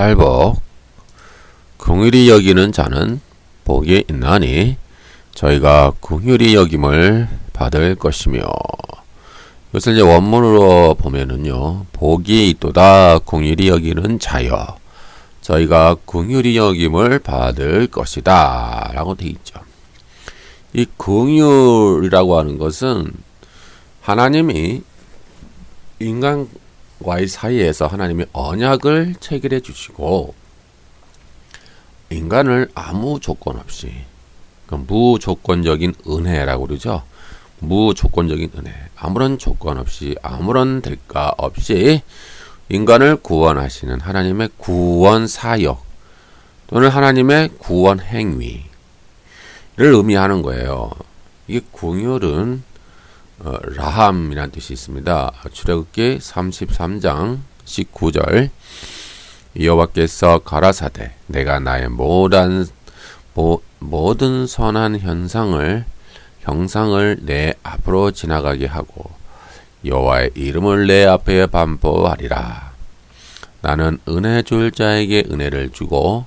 팔복 긍휼히 여기는 자는 복이 있나니 저희가 긍휼히 여김을 받을 것이며, 이것을 이제 원문으로 보면은요, 복이 있도다 긍휼히 여기는 자여 저희가 긍휼히 여김을 받을 것이다 라고 되어 있죠. 이 긍휼이라고 하는 것은 하나님이 인간과의 사이에서 하나님이 언약을 체결해 주시고 인간을 아무 조건 없이, 무조건적인 은혜라고 그러죠. 무조건적인 은혜, 아무런 조건 없이 아무런 대가 없이 인간을 구원하시는 하나님의 구원 사역 또는 하나님의 구원 행위를 의미하는 거예요. 이게 긍휼은 라함이라는 뜻이 있습니다. 출애굽기 33장 19절 여호와께서 가라사대 내가 나의 모든 선한 형상을 내 앞으로 지나가게 하고 여호와의 이름을 내 앞에 반포하리라. 나는 은혜 줄 자에게 은혜를 주고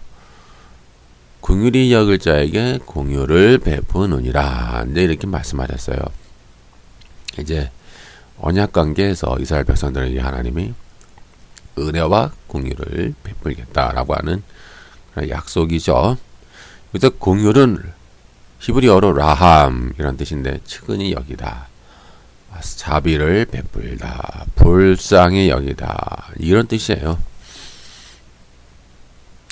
긍휼히 여길 자에게 긍휼을 베푸느니라. 이제 이렇게 말씀하셨어요. 이제 언약 관계에서 이스라엘 백성들에게 하나님이 은혜와 긍휼을 베풀겠다라고 하는 그런 약속이죠. 그래서 긍휼은 히브리어로 라함이라는 뜻인데 측은히 여기다, 자비를 베풀다, 불쌍히 여기다, 이런 뜻이에요.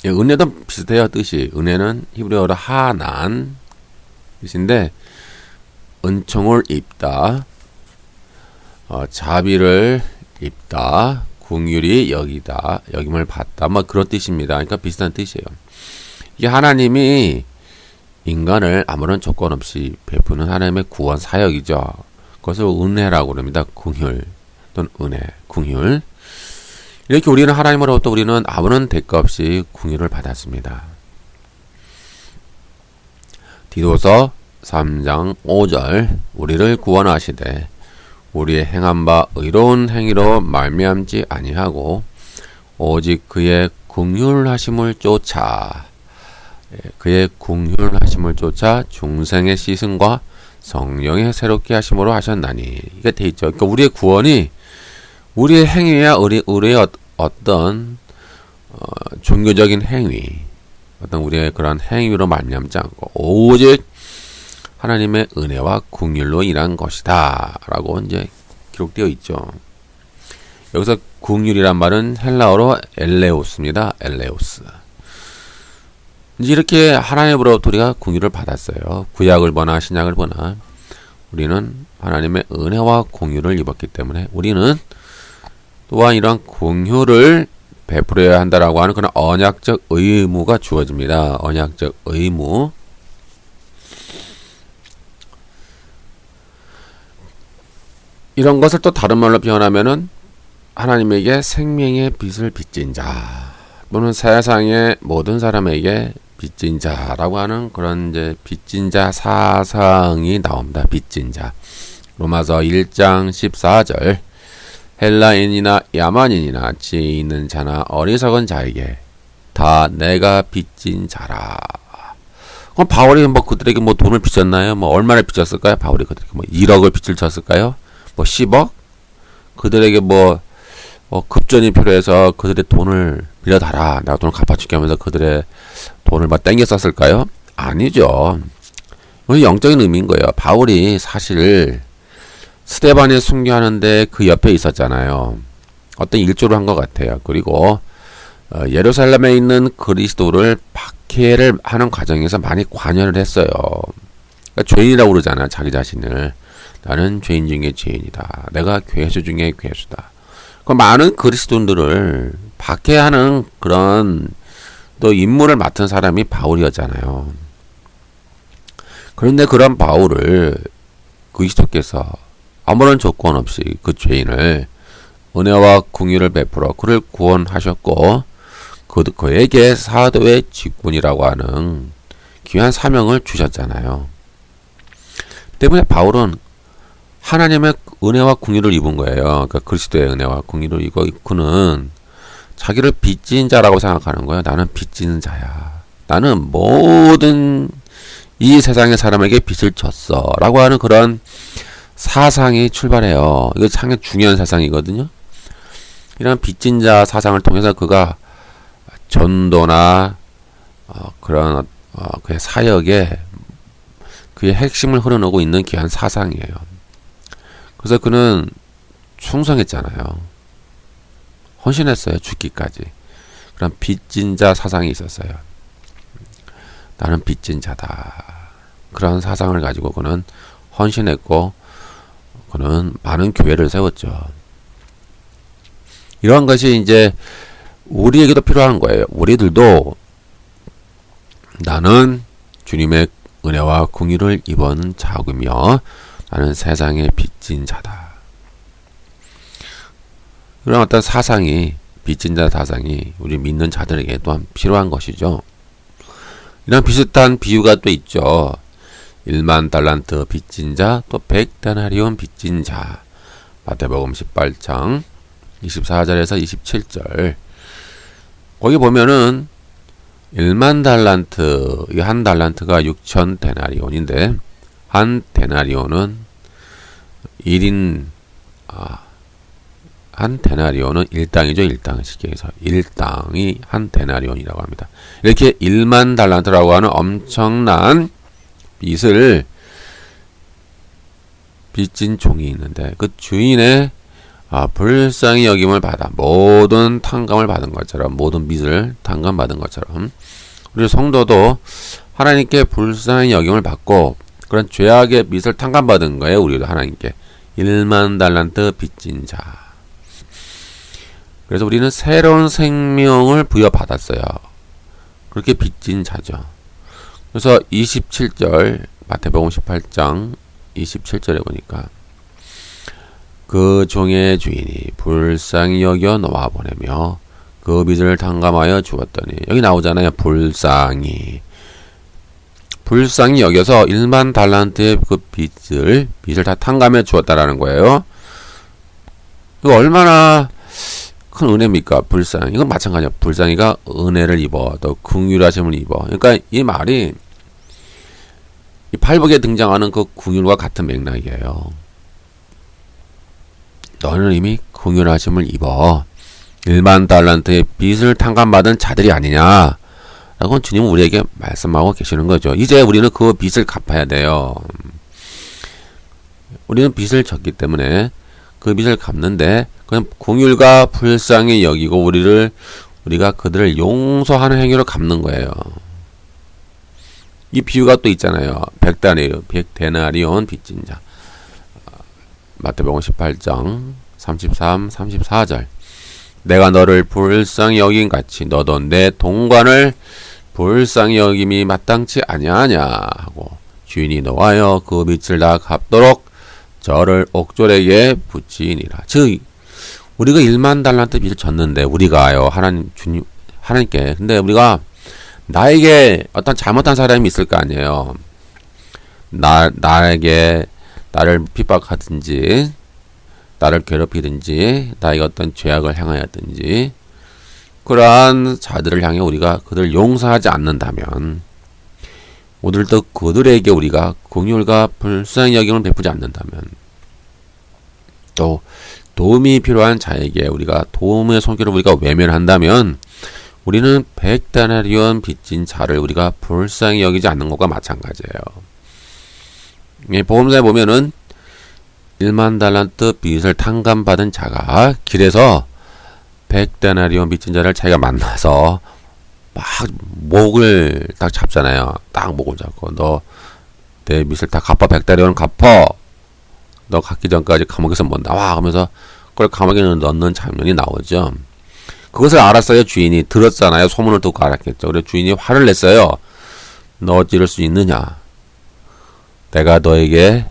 은혜도 비슷해요. 뜻이. 은혜는 히브리어로 하난 뜻인데 은총을 입다, 자비를 입다, 긍휼히 여기다, 여김을 받다, 뭐 그런 뜻입니다. 그러니까 비슷한 뜻이에요. 이게 하나님이 인간을 아무런 조건 없이 베푸는 하나님의 구원 사역이죠. 그것을 은혜라고 합니다. 긍휼 또는 은혜, 긍휼. 이렇게 우리는 하나님으로부터 우리는 아무런 대가 없이 긍휼을 받았습니다. 디도서 3장 5절 우리를 구원하시되 우리의 행한 바 의로운 행위로 말미암지 아니하고 오직 그의 긍휼하심을 쫓아 중생의 시승과 성령의 새롭게 하심으로 하셨나니, 이게 돼 있죠. 그러니까 우리의 구원이 우리의 행위야 우리의 어떤 종교적인 행위, 어떤 우리의 그런 행위로 말미암지 않고 오직 하나님의 은혜와 긍휼로 인한 것이다 라고 이제 기록되어 있죠. 여기서 긍휼이란 말은 헬라어로 엘레오스입니다. 엘레오스. 이제 이렇게 하나님으로부터 우리가 긍휼을 받았어요. 구약을 보나 신약을 보나 우리는 하나님의 은혜와 긍휼을 입었기 때문에 우리는 또한 이러한 긍휼을 베풀어야 한다라고 하는 그런 언약적 의무가 주어집니다. 언약적 의무. 이런 것을 또 다른 말로 표현하면은 하나님에게 생명의 빛을 빚진 자 또는 세상의 모든 사람에게 빚진 자라고 하는 그런 이제 빚진 자 사상이 나옵니다. 빚진 자. 로마서 1장 14절 헬라인이나 야만인이나 지혜 있는 자나 어리석은 자에게 다 내가 빚진 자라. 그럼 바울이 뭐 그들에게 뭐 돈을 빚졌나요? 뭐 얼마나 빚졌을까요? 바울이 그들에게 뭐 1억을 빚을 졌을까요? 뭐 10억? 그들에게 뭐 급전이 필요해서 그들의 돈을 빌려달라, 내가 돈을 갚아줄게 하면서 그들의 돈을 막 땡겨 썼을까요? 아니죠. 영적인 의미인 거예요. 바울이 사실 스데반이 순교하는데 그 옆에 있었잖아요. 어떤 일조를 한 것 같아요. 그리고 예루살렘에 있는 그리스도를 박해를 하는 과정에서 많이 관여를 했어요. 그러니까 죄인이라고 그러잖아요. 자기 자신을. 나는 죄인 중에 죄인이다. 내가 괴수 중에 괴수다. 그 많은 그리스도인들을 박해하는 그런 또 임무를 맡은 사람이 바울이었잖아요. 그런데 그런 바울을 그리스도께서 아무런 조건 없이 그 죄인을 은혜와 긍휼을 베풀어 그를 구원하셨고 그에게 사도의 직분이라고 하는 귀한 사명을 주셨잖아요. 때문에 바울은 하나님의 은혜와 긍휼을 입은 거예요. 그러니까 그리스도의 은혜와 긍휼을 입고 그는 자기를 빚진 자라고 생각하는 거예요. 나는 빚지는 자야. 나는 모든 이 세상의 사람에게 빚을 졌어. 라고 하는 그런 사상이 출발해요. 이거 상당히 중요한 사상이거든요. 이런 빚진 자 사상을 통해서 그가 전도나 그런 그의 사역에 그의 핵심을 흐려놓고 있는 귀한 사상이에요. 그래서 그는 충성했잖아요. 헌신했어요. 죽기까지. 그런 빚진 자 사상이 있었어요. 나는 빚진 자다. 그런 사상을 가지고 그는 헌신했고 그는 많은 교회를 세웠죠. 이러한 것이 이제 우리에게도 필요한 거예요. 우리들도 나는 주님의 은혜와 공의를 입은 자이며 나는 세상에 빚진 자다. 그런 어떤 사상이 빚진 자 사상이 우리 믿는 자들에게 또한 필요한 것이죠. 이런 비슷한 비유가 또 있죠. 1만 달란트 빚진 자, 또 100데나리온 빚진 자. 마태복음 18장 24절에서 27절. 거기 보면은 1만 달란트, 이 한 달란트가 6천 데나리온인데 한 데나리온은 1인 한 데나리온은 1당이죠. 1당씩에서 1당이 한 데나리온이라고 합니다. 이렇게 1만 달란트라고 하는 엄청난 빚을 빚진 종이 있는데 그 주인의 불쌍히 여김을 받아 모든 탕감을 받은 것처럼 모든 빚을 탕감받은 것처럼 우리 성도도 하나님께 불쌍히 여김을 받고 그런 죄악의 빚을 탕감받은 거예요. 우리도 하나님께 1만 달란트 빚진 자. 그래서 우리는 새로운 생명을 부여받았어요. 그렇게 빚진 자죠. 그래서 27절 마태복음 18장 27절에 보니까 그 종의 주인이 불쌍히 여겨 놓아 보내며 그 빚을 탕감하여 주었더니 여기 나오잖아요. 불쌍히 여겨서 1만 달란트의 그 빚을 다 탕감해 주었다라는 거예요. 이거 얼마나 큰 은혜입니까? 불쌍히. 이건 마찬가지야. 불쌍히가 은혜를 입어 또 긍휼하심을 입어. 그러니까 이 말이 이 팔복에 등장하는 그 긍휼과 같은 맥락이에요. 너는 이미 긍휼하심을 입어 1만 달란트의 빚을 탕감받은 자들이 아니냐 라고 주님은 우리에게 말씀하고 계시는 거죠. 이제 우리는 그 빚을 갚아야 돼요. 우리는 빚을 졌기 때문에 그 빚을 갚는데 그냥 긍휼과 불쌍히 여기고 우리가 그들을 용서하는 행위로 갚는 거예요. 이 비유가 또 있잖아요. 100데나리온 빚진 자. 마태복음 18장 33, 34절. 내가 너를 불쌍히 여긴 같이 너도 내 동관을 불쌍히 여김이 마땅치 아니하냐 하고 주인이 너와여 그 빚을 다 갚도록 저를 옥졸에게 붙이니라. 즉 우리가 1만 달란트 빚을 졌는데 우리가요 하나님께 근데 우리가 나에게 어떤 잘못한 사람이 있을 거 아니에요. 나에게 나를 핍박하든지 나를 괴롭히든지 나에게 어떤 죄악을 행하였든지 그러한 자들을 향해 우리가 그들을 용서하지 않는다면 오늘도 그들에게 우리가 긍휼과 불쌍히 여김을 베푸지 않는다면 또 도움이 필요한 자에게 우리가 도움의 손길을 우리가 외면한다면 우리는 100데나리온 빚진 자를 우리가 불쌍히 여기지 않는 것과 마찬가지예요. 복음서에 보면은 1만 달란트 빚을 탕감받은 자가 길에서 100데나리온 빚진 자를 자기가 만나서 막 목을 딱 잡잖아요. 딱 목을 잡고 너 내 빚을 다 갚아 100데나리온 갚어. 너 갚기 전까지 감옥에서 못 나와 하면서 그걸 감옥에 넣는 장면이 나오죠. 그것을 알았어요. 주인이 들었잖아요. 소문을 듣고 알았겠죠. 그래서 주인이 화를 냈어요. 너 어찌 이럴 수 있느냐. 내가 너에게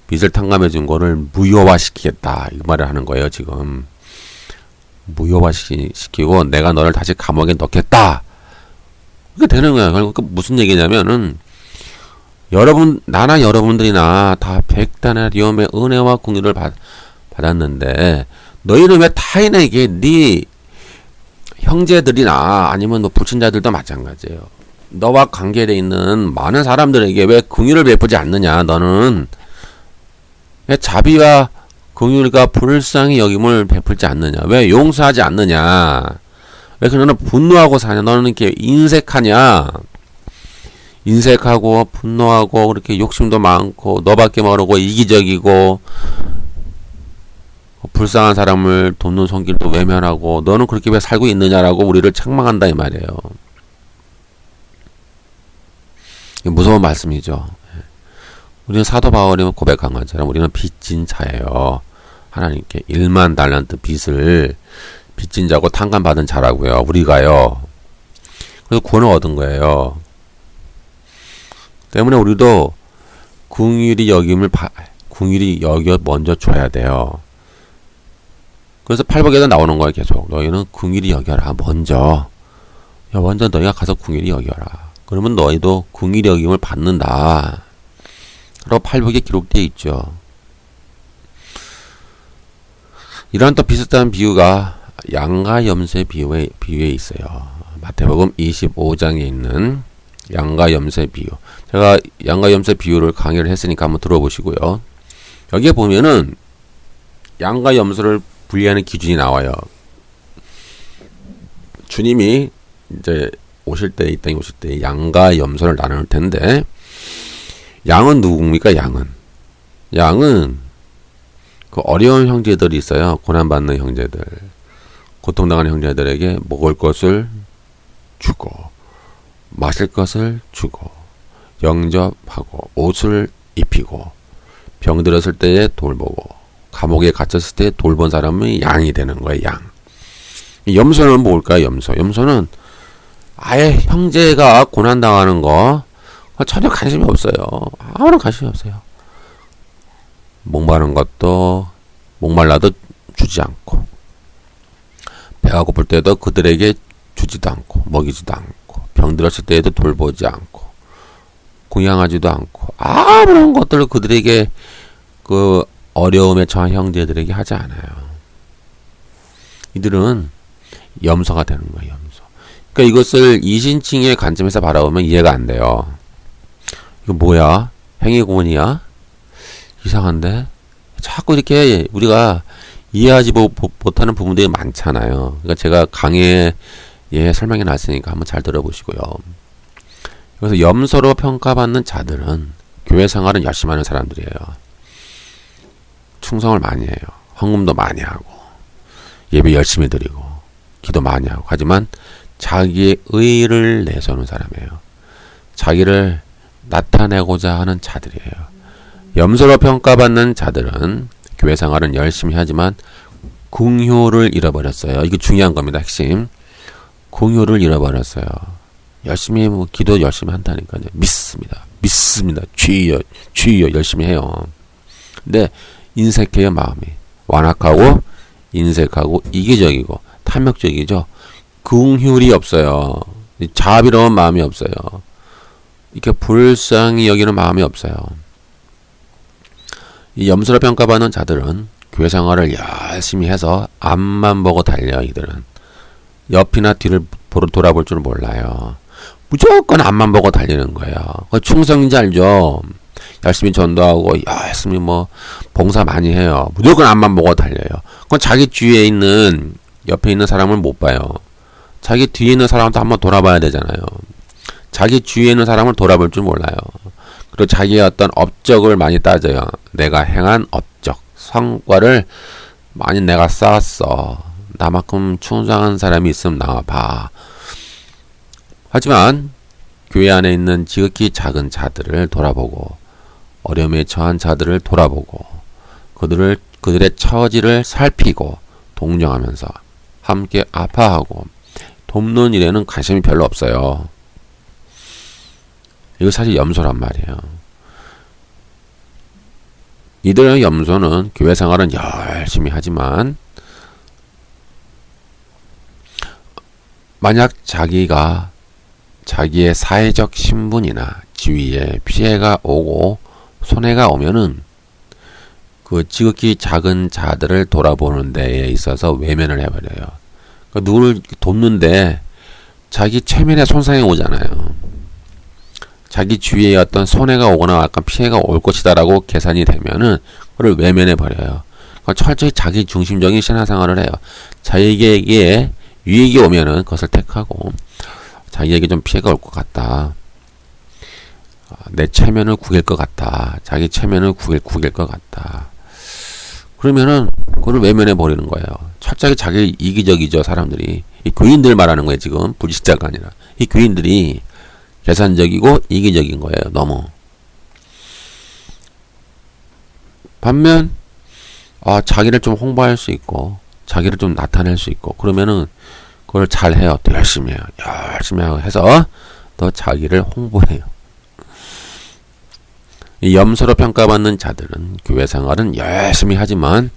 빚을 탕감해 준 거를 무효화시키겠다. 이 말을 하는 거예요. 지금 무효화시키고 내가 너를 다시 감옥에 넣겠다. 그게 되는 거야. 그러니까 무슨 얘기냐면은 나나 여러분들이나 다 100데나리온의 은혜와 긍휼을 받았는데 너희는 왜 타인에게 네 형제들이나 아니면 뭐 불친자들도 마찬가지예요. 너와 관계되어 있는 많은 사람들에게 왜 긍휼을 베푸지 않느냐? 너는 왜 자비와 긍휼과 불쌍히 여김을 베풀지 않느냐? 왜 용서하지 않느냐? 왜 너는 분노하고 사냐? 너는 이렇게 인색하냐? 인색하고 분노하고 그렇게 욕심도 많고 너밖에 모르고 이기적이고 불쌍한 사람을 돕는 손길도 외면하고 너는 그렇게 왜 살고 있느냐라고 우리를 책망한다 이 말이에요. 무서운 말씀이죠. 우리는 사도 바울이 고백한 것처럼 우리는 빚진 자예요. 하나님께 1만 달란트 빚을 빚진 자고 탕감받은 자라고요. 우리가요. 그래서 구원을 얻은 거예요. 때문에 우리도 긍휼히 여겨 먼저 줘야 돼요. 그래서 팔복에도 나오는 거예요. 계속 너희는 긍휼히 여겨라. 먼저 너희가 가서 긍휼히 여겨라. 그러면 너희도 긍휼히 여김을 받는다. 라고 팔복에 기록되어 있죠. 이런 또 비슷한 비유가 양과 염소의 비유에 있어요. 마태복음 25장에 있는 양과 염소의 비유. 제가 양과 염소의 비유를 강의를 했으니까 한번 들어보시고요. 여기에 보면은 양과 염소를 분리하는 기준이 나와요. 주님이 이제 오실 때, 이 땅에 오실 때 양과 염소를 나눌 텐데, 양은 누굽니까? 양은 그 어려운 형제들이 있어요. 고난받는 형제들, 고통당하는 형제들에게 먹을 것을 주고, 마실 것을 주고, 영접하고, 옷을 입히고, 병들었을 때에 돌보고, 감옥에 갇혔을 때 돌본 사람이 양이 되는 거예요. 양. 염소는 뭘까요? 염소는 아예 형제가 고난당하는 거 전혀 관심이 없어요. 아무런 관심이 없어요. 목말라도 주지 않고, 배가 고플 때도 그들에게 주지도 않고, 먹이지도 않고, 병들었을 때에도 돌보지 않고, 공양하지도 않고, 아무런 것들을 그들에게 그 어려움에 처한 형제들에게 하지 않아요. 이들은 염소가 되는 거예요. 염소. 그러니까 이것을 이신칭의 관점에서 바라보면 이해가 안 돼요. 이거 뭐야? 행위고문이야? 이상한데? 자꾸 이렇게 우리가 이해하지 못하는 부분들이 많잖아요. 그러니까 제가 강의에 설명해 놨으니까 한번 잘 들어보시고요. 그래서 염소로 평가받는 자들은 교회 생활은 열심히 하는 사람들이에요. 충성을 많이 해요. 헌금도 많이 하고, 예배 열심히 드리고, 기도 많이 하고. 하지만 자기의 의의를 내세우는 사람이에요. 자기를 나타내고자 하는 자들이에요. 염소로 평가받는 자들은 교회 생활은 열심히 하지만 긍휼을 잃어버렸어요. 이게 중요한 겁니다. 핵심. 긍휼을 잃어버렸어요. 열심히 기도 열심히 한다니까요. 믿습니다. 주여 열심히 해요. 근데 인색해요. 마음이 완악하고 인색하고 이기적이고 탐욕적이죠. 긍휼이 없어요. 자비로운 마음이 없어요. 이렇게 불쌍히 여기는 마음이 없어요. 이 염소로 평가받는 자들은 교회 생활을 열심히 해서 앞만 보고 달려. 이들은 옆이나 뒤를 돌아볼 줄 몰라요. 무조건 앞만 보고 달리는 거예요. 충성인지 알죠? 열심히 전도하고 열심히 봉사 많이 해요. 무조건 앞만 보고 달려요. 그건 자기 주위에 있는 옆에 있는 사람을 못 봐요. 자기 뒤에 있는 사람도 한번 돌아봐야 되잖아요. 자기 주위에 있는 사람을 돌아볼 줄 몰라요. 그리고 자기의 어떤 업적을 많이 따져요. 내가 행한 업적, 성과를 많이 내가 쌓았어. 나만큼 충성한 사람이 있으면 나와봐. 하지만 교회 안에 있는 지극히 작은 자들을 돌아보고, 어려움에 처한 자들을 돌아보고, 그들의 처지를 살피고 동정하면서 함께 아파하고 돕는 일에는 관심이 별로 없어요. 이거 사실 염소란 말이에요. 이들의 염소는 교회 생활은 열심히 하지만 만약 자기가 자기의 사회적 신분이나 지위에 피해가 오고 손해가 오면은 그 지극히 작은 자들을 돌아보는 데에 있어서 외면을 해버려요. 그러니까 누구를 돕는데 자기 체면에 손상이 오잖아요. 자기 주위에 어떤 손해가 오거나 약간 피해가 올 것이다라고 계산이 되면은 그걸 외면해 버려요. 그러니까 철저히 자기 중심적인 신앙생활을 해요. 자기에게 유익이 오면은 그것을 택하고, 자기에게 좀 피해가 올 것 같다, 내 체면을 구길 것 같다, 자기 체면을 구길 것 같다, 그러면은 그걸 외면해 버리는 거예요. 철저히 자기 이기적이죠. 사람들이. 이 교인들 말하는 거예요. 지금 불신자가 아니라 이 교인들이 계산적이고 이기적인 거예요. 너무. 반면 자기를 좀 홍보할 수 있고 자기를 좀 나타낼 수 있고 그러면은 그걸 잘 해요. 또 열심히 해요. 열심히 해서 더 자기를 홍보해요. 이 염소로 평가받는 자들은 교회 생활은 열심히 하지만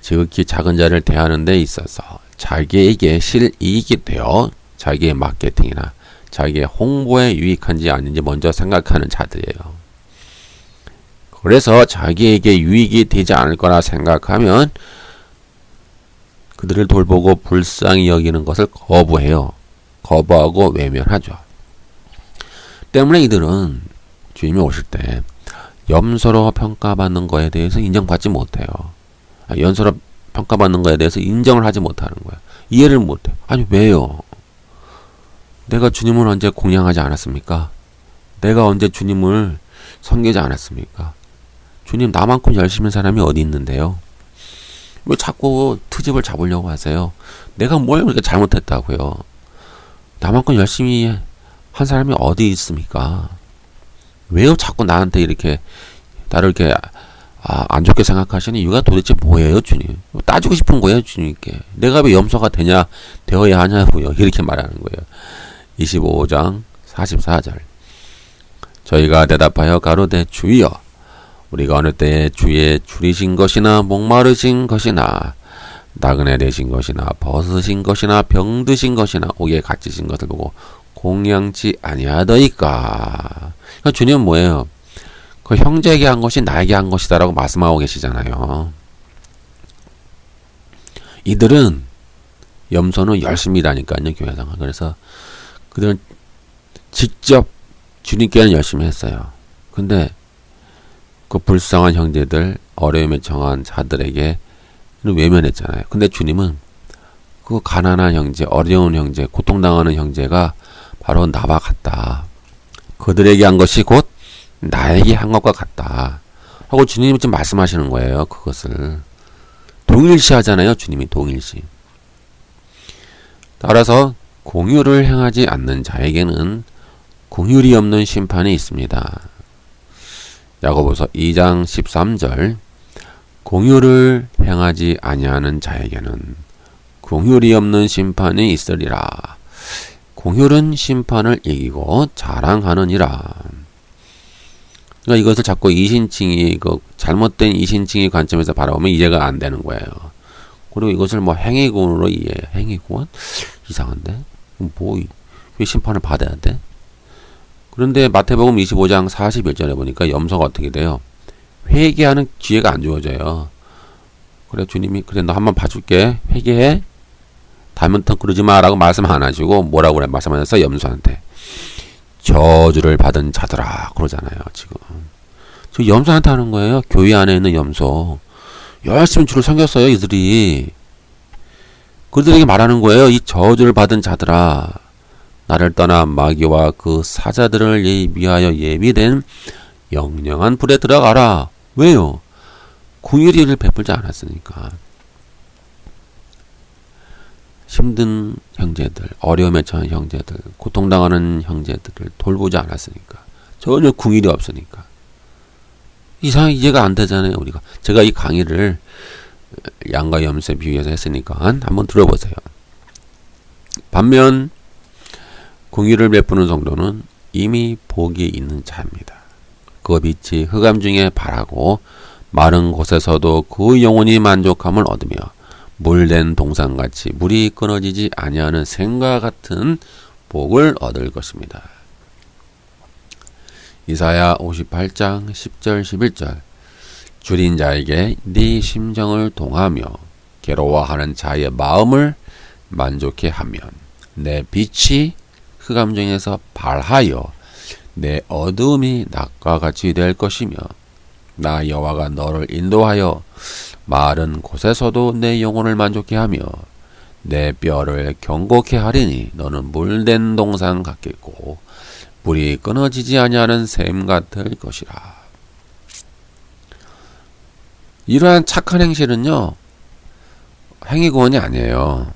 지극히 작은 자를 대하는 데 있어서 자기에게 실이익이 되어 자기의 마케팅이나 자기의 홍보에 유익한지 아닌지 먼저 생각하는 자들이에요. 그래서 자기에게 유익이 되지 않을 거라 생각하면 그들을 돌보고 불쌍히 여기는 것을 거부해요. 거부하고 외면하죠. 때문에 이들은 주님이 오실 때 염소로 평가받는 거에 대해서 인정받지 못해요. 염소로 평가받는 거에 대해서 인정을 하지 못하는 거예요. 이해를 못해요. 아니 왜요? 내가 주님을 언제 공양하지 않았습니까? 내가 언제 주님을 섬기지 않았습니까? 주님 나만큼 열심히 한 사람이 어디 있는데요? 왜 자꾸 트집을 잡으려고 하세요? 내가 뭘 그렇게 잘못했다고요? 나만큼 열심히 한 사람이 어디 있습니까? 왜요 자꾸 나한테 이렇게 나를 이렇게 안 좋게 생각하시는 이유가 도대체 뭐예요, 주님? 따지고 싶은 거예요, 주님께. 내가 왜 염소가 되어야 하냐고요. 이렇게 말하는 거예요. 25장 44절. 저희가 대답하여 가로되 주여, 우리가 어느 때에 주의 줄이신 것이나 목마르신 것이나 나그네 되신 것이나 벗으신 것이나 병드신 것이나 옥에 갇히신 것을 보고 공양치 아니하더이까. 그러니까 주님은 뭐예요? 그 형제에게 한 것이 나에게 한 것이다 라고 말씀하고 계시잖아요. 이들은 염소는 열심히 일하니까요. 교회에서. 그래서 그들은 직접 주님께는 열심히 했어요. 근데 그 불쌍한 형제들, 어려움에 처한 자들에게 외면했잖아요. 근데 주님은 그 가난한 형제, 어려운 형제, 고통당하는 형제가 바로 나와 같다. 그들에게 한 것이 곧 나에게 한 것과 같다. 하고 주님이 지금 말씀하시는 거예요. 그것을. 동일시 하잖아요. 주님이 동일시. 따라서 공유를 행하지 않는 자에게는 공율이 없는 심판이 있습니다. 야고보서 2장 13절. 공유를 행하지 아니하는 자에게는 공율이 없는 심판이 있으리라. 공율은 심판을 이기고 자랑하느니라. 그러니까 이것을 자꾸 이신칭의 잘못된 이신칭의 관점에서 바라보면 이해가 안 되는 거예요. 그리고 이것을 뭐 행위구원으로 이해해. 행위구원? 이상한데? 왜 심판을 받아야 돼? 그런데 마태복음 25장 41절에 보니까 염소가 어떻게 돼요? 회개하는 기회가 안 주어져요. 그래 주님이 그래 너 한번 봐줄게. 회개해. 다음부터 그러지 마라고 말씀 안 하시고 뭐라고 그래 말씀하셔서 염소한테 저주를 받은 자들아 그러잖아요. 지금 저 염소한테 하는 거예요. 교회 안에 있는 염소 열심히 주를 섬겼어요. 이들이 그들에게 말하는 거예요. 이 저주를 받은 자들아, 나를 떠나 마귀와 그 사자들을 위하여 예비된 영영한 불에 들어가라. 왜요? 공의를 베풀지 않았으니까. 힘든 형제들, 어려움에 처한 형제들, 고통당하는 형제들을 돌보지 않았으니까. 전혀 궁일이 없으니까. 이상하게 이해가 안 되잖아요, 우리가. 제가 이 강의를 양과 염소에 비유해서 했으니까 한번 들어보세요. 반면 공의를 베푸는 성도는 이미 복이 있는 자입니다. 그 빛이 흑암 중에 발하고 마른 곳에서도 그 영혼이 만족함을 얻으며 물된 동산같이 물이 끊어지지 아니하는 샘과 같은 복을 얻을 것입니다. 이사야 58장 10절 11절. 줄인 자에게 네 심정을 동하며 괴로워하는 자의 마음을 만족해 하면 내 빛이 그 감정에서 발하여 내 어두움이 낮과 같이 될 것이며 나 여호와가 너를 인도하여 마른 곳에서도 내 영혼을 만족해 하며 내 뼈를 경고케 하리니 너는 물된 동산 같겠고 물이 끊어지지 아니하는 샘 같을 것이라. 이러한 착한 행실은요, 행위구원이 아니에요.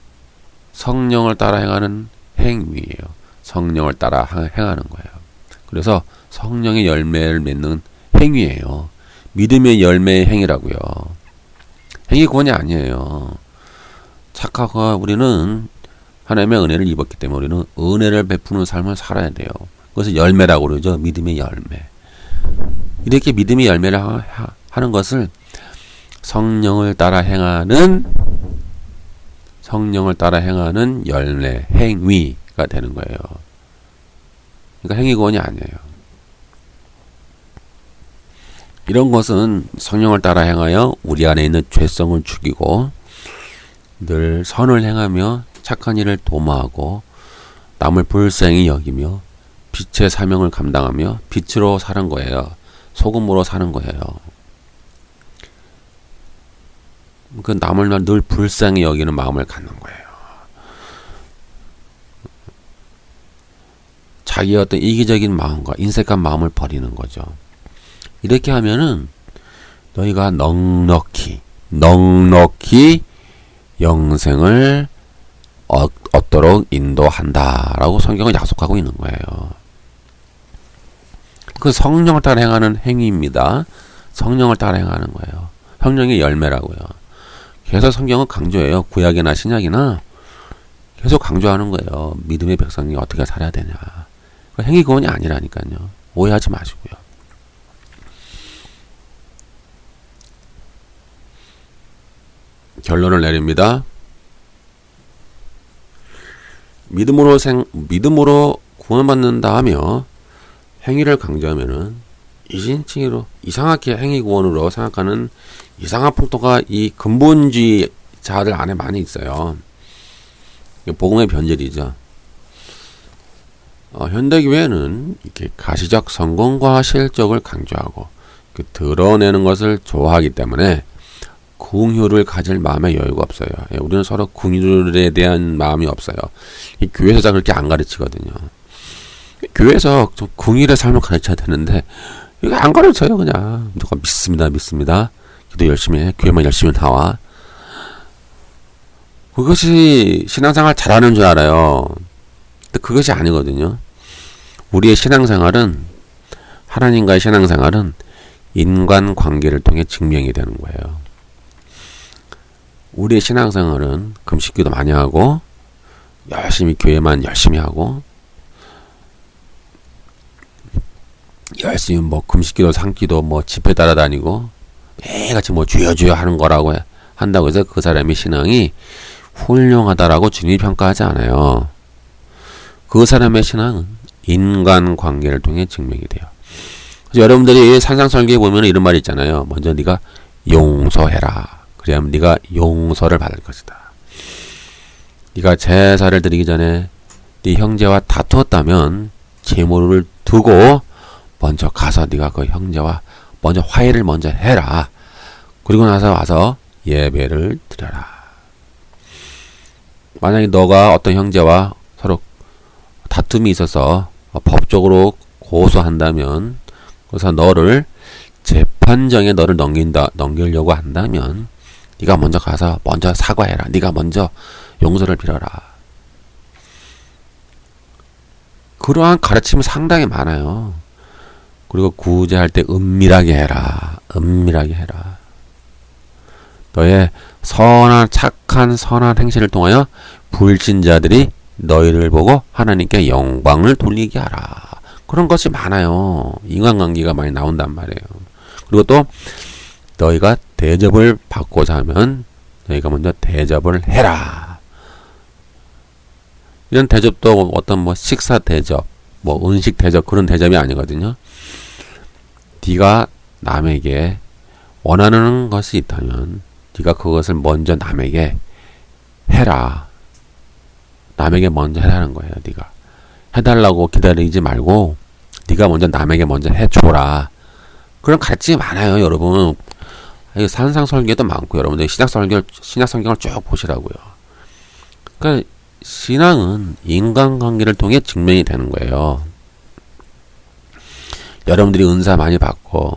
성령을 따라 행하는 행위예요. 성령을 따라 행하는 거예요. 그래서 성령의 열매를 맺는 행위예요. 믿음의 열매의 행위라고요. 행위구원이 아니에요. 착하고 우리는 하나님의 은혜를 입었기 때문에 우리는 은혜를 베푸는 삶을 살아야 돼요. 그것을 열매라고 그러죠. 믿음의 열매. 이렇게 믿음의 열매를 하는 것을 성령을 따라 행하는 열매, 행위가 되는 거예요. 그러니까 행위구원이 아니에요. 이런 것은 성령을 따라 행하여 우리 안에 있는 죄성을 죽이고 늘 선을 행하며 착한 일을 도모하고 남을 불쌍히 여기며 빛의 사명을 감당하며 빛으로 사는 거예요. 소금으로 사는 거예요. 그 남을 늘 불쌍히 여기는 마음을 갖는 거예요. 자기의 어떤 이기적인 마음과 인색한 마음을 버리는 거죠. 이렇게 하면은 너희가 넉넉히 영생을 얻도록 인도한다라고 성경은 약속하고 있는 거예요. 그 성령을 따라 행하는 행위입니다. 성령을 따라 행하는 거예요. 성령의 열매라고요. 계속 성경은 강조해요. 구약이나 신약이나 계속 강조하는 거예요. 믿음의 백성이 어떻게 살아야 되냐. 행위구원이 아니라니까요. 오해하지 마시고요. 결론을 내립니다. 믿음으로 구원받는다 하며 행위를 강조하면은 이신칭의로 이상하게 행위구원으로 생각하는 이상한 풍토가 이 근본주의자들 안에 많이 있어요. 복음의 변절이죠. 현대교회는 이렇게 가시적 성공과 실적을 강조하고 드러내는 것을 좋아하기 때문에 긍휼을 가질 마음의 여유가 없어요. 우리는 서로 긍휼에 대한 마음이 없어요. 교회에서 그렇게 안 가르치거든요. 교회에서 좀 긍휼의 삶을 가르쳐야 되는데 이거 안 가르쳐요. 그냥 무조건 믿습니다. 기도 열심히 해. 교회만 열심히 나와. 그것이 신앙생활 잘하는 줄 알아요. 근데 그것이 아니거든요. 우리의 신앙생활은 하나님과의 신앙생활은 인간관계를 통해 증명이 되는 거예요. 우리의 신앙생활은 금식기도 많이 하고 열심히 교회만 열심히 하고 열심히 금식기도 상기도 집회 따라다니고 매일같이 주여 하는 거라고 한다고 해서 그 사람의 신앙이 훌륭하다라고 주님이 평가하지 않아요. 그 사람의 신앙은 인간관계를 통해 증명이 돼요. 그래서 여러분들이 산상설계에 보면 이런 말이 있잖아요. 먼저 네가 용서해라. 그래야만 네가 용서를 받을 것이다. 네가 제사를 드리기 전에 네 형제와 다투었다면 제물을 두고 먼저 가서 네가 그 형제와 먼저 화해를 먼저 해라. 그리고 나서 와서 예배를 드려라. 만약에 너가 어떤 형제와 서로 다툼이 있어서 법적으로 고소한다면 그래서 너를 재판정에 너를 넘기려고 한다면 네가 먼저 가서 먼저 사과해라. 네가 먼저 용서를 빌어라. 그러한 가르침이 상당히 많아요. 그리고 구제할 때 은밀하게 해라. 너의 착한 선한 행실을 통하여 불신자들이 너희를 보고 하나님께 영광을 돌리게 하라. 그런 것이 많아요. 인간관계가 많이 나온단 말이에요. 그리고 또 너희가 대접을 받고자 하면 너희가 먼저 대접을 해라. 이런 대접도 어떤 식사 대접, 음식 대접 그런 대접이 아니거든요. 네가 남에게 원하는 것이 있다면 네가 그것을 먼저 남에게 해라. 남에게 먼저 해라는 거예요. 네가 해달라고 기다리지 말고 네가 먼저 남에게 먼저 해줘라. 그런 가르침이 많아요, 여러분. 산상설계도 많고 여러분들 신약 성경을 쭉 보시라고요. 그러니까 신앙은 인간관계를 통해 증명이 되는 거예요. 여러분들이 은사 많이 받고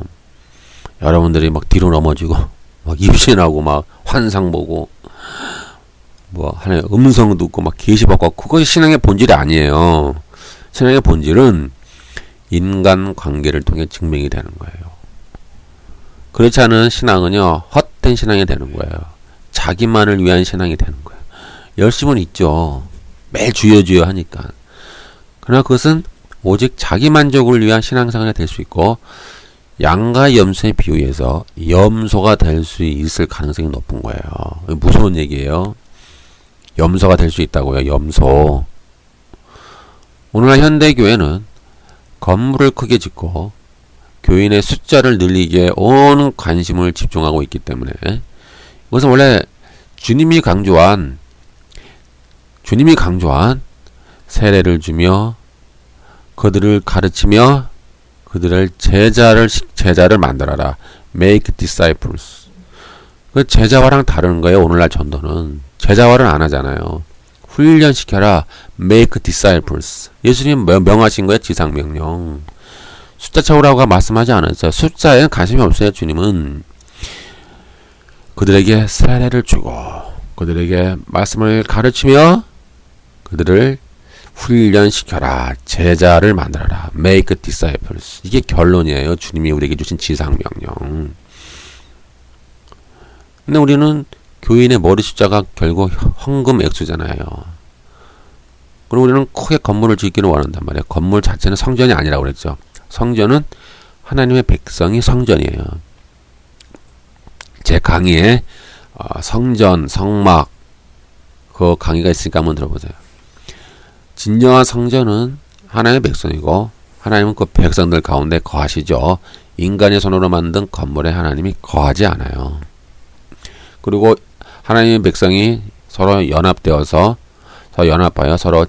여러분들이 막 뒤로 넘어지고 막 입신하고 막 환상 보고 뭐 하나의 음성 듣고 막 계시 받고 그것이 신앙의 본질이 아니에요. 신앙의 본질은 인간관계를 통해 증명이 되는 거예요. 그렇지 않은 신앙은요, 헛된 신앙이 되는 거예요. 자기만을 위한 신앙이 되는 거예요. 열심은 있죠. 매일 주여 하니까. 그러나 그것은 오직 자기 만족을 위한 신앙생활이 될 수 있고 양과 염소의 비유에서 염소가 될 수 있을 가능성이 높은 거예요. 무서운 얘기예요. 염소가 될 수 있다고요. 염소. 오늘날 현대교회는 건물을 크게 짓고 교인의 숫자를 늘리기에 온 관심을 집중하고 있기 때문에 이것은 원래 주님이 강조한 세례를 주며 그들을 가르치며 그들을 제자를 만들어라. Make disciples. 그 제자화랑 다른 거예요. 오늘날 전도는 제자화를 안 하잖아요. 훈련시켜라. Make disciples. 예수님 명하신 거예요. 지상명령. 숫자 채우라고 말씀하지 않았어요. 숫자에는 관심이 없어요. 주님은 그들에게 세례를 주고 그들에게 말씀을 가르치며 그들을 훈련시켜라. 제자를 만들어라. Make disciples. 이게 결론이에요. 주님이 우리에게 주신 지상명령. 근데 우리는 교인의 머리 숫자가 결국 헌금 액수잖아요. 그럼 우리는 크게 건물을 짓기를 원한단 말이에요. 건물 자체는 성전이 아니라고 그랬죠. 성전은 하나님의 백성이 성전이에요. 제 강의에 성전, 성막 그 강의가 있으니까 한번 들어보세요. 진정한 성전은 하나님의 백성이고 하나님은 그 백성들 가운데 거하시죠. 인간의 손으로 만든 건물에 하나님이 거하지 않아요. 그리고 하나님의 백성이 서로 연합되어서 서로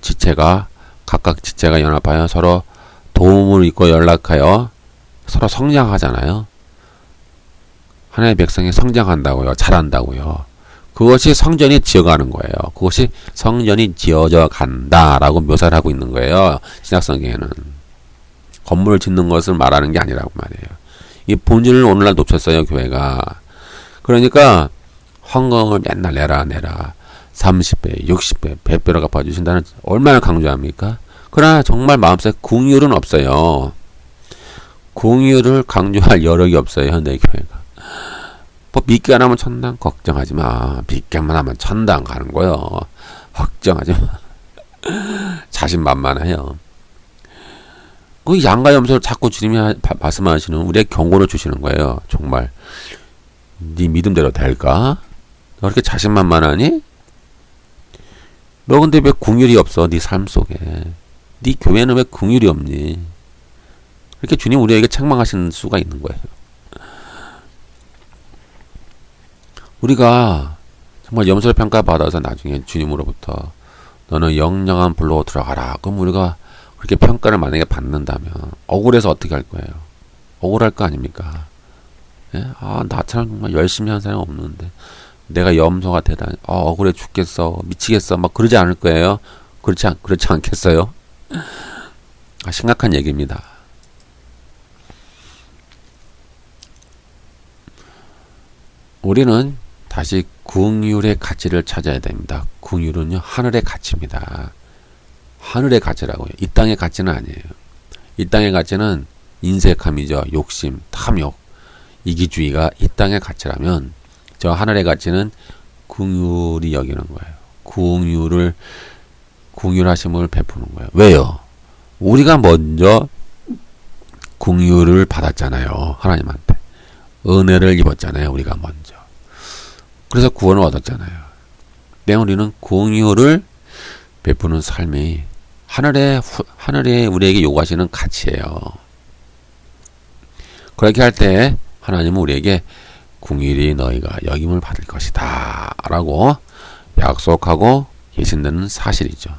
각각 지체가 연합하여 서로 도움을 잊고 연락하여 서로 성장하잖아요. 하나님의 백성이 성장한다고요. 자란다고요. 그것이 성전이 지어가는 거예요. 그것이 성전이 지어져 간다라고 묘사를 하고 있는 거예요. 신약성경에는. 건물을 짓는 것을 말하는 게 아니라고 말이에요. 이 본질을 오늘날 놓쳤어요. 교회가. 그러니까 헌금을 맨날 내라. 30배, 60배, 100배로 갚아주신다는 얼마나 강조합니까? 그러나 정말 마음속에 궁율은 없어요. 궁율을 강조할 여력이 없어요. 현대교회가. 뭐 믿기만 하면 천당 걱정하지 마. 믿기만 하면 천당 가는 거요. 걱정하지 마. 자신만만해요. 그 양과 염소를 자꾸 주님이 말씀하시는 우리의 경고를 주시는 거예요. 정말 네 믿음대로 될까? 너 그렇게 자신만만하니? 너 근데 왜 궁율이 없어? 네 삶 속에. 네 교회는 왜 궁율이 없니? 이렇게 주님 우리에게 책망하시는 수가 있는 거예요. 우리가 정말 염소를 평가받아서 나중에 주님으로부터 너는 영영한 불로 들어가라. 그럼 우리가 그렇게 평가를 만약에 받는다면 억울해서 어떻게 할 거예요? 억울할 거 아닙니까? 예? 나처럼 정말 열심히 한 사람이 없는데 내가 염소가 되다니 억울해 죽겠어. 미치겠어. 막 그러지 않을 거예요. 그렇지 않겠어요? 심각한 얘기입니다. 우리는 다시 궁율의 가치를 찾아야 됩니다. 궁율은요, 하늘의 가치입니다. 하늘의 가치라고요. 이 땅의 가치는 아니에요. 이 땅의 가치는 인색함이죠. 욕심, 탐욕, 이기주의가 이 땅의 가치라면 저 하늘의 가치는 궁율이 여기는 거예요. 궁율하심을 베푸는 거예요. 왜요? 우리가 먼저 궁율을 받았잖아요. 하나님한테. 은혜를 입었잖아요. 우리가 먼저. 그래서 구원을 얻었잖아요. 근데 우리는 궁율을 베푸는 삶이 하늘에 우리에게 요구하시는 가치예요. 그렇게 할 때 하나님은 우리에게 궁율이 너희가 여김을 받을 것이다 라고 약속하고 계신다는 사실이죠.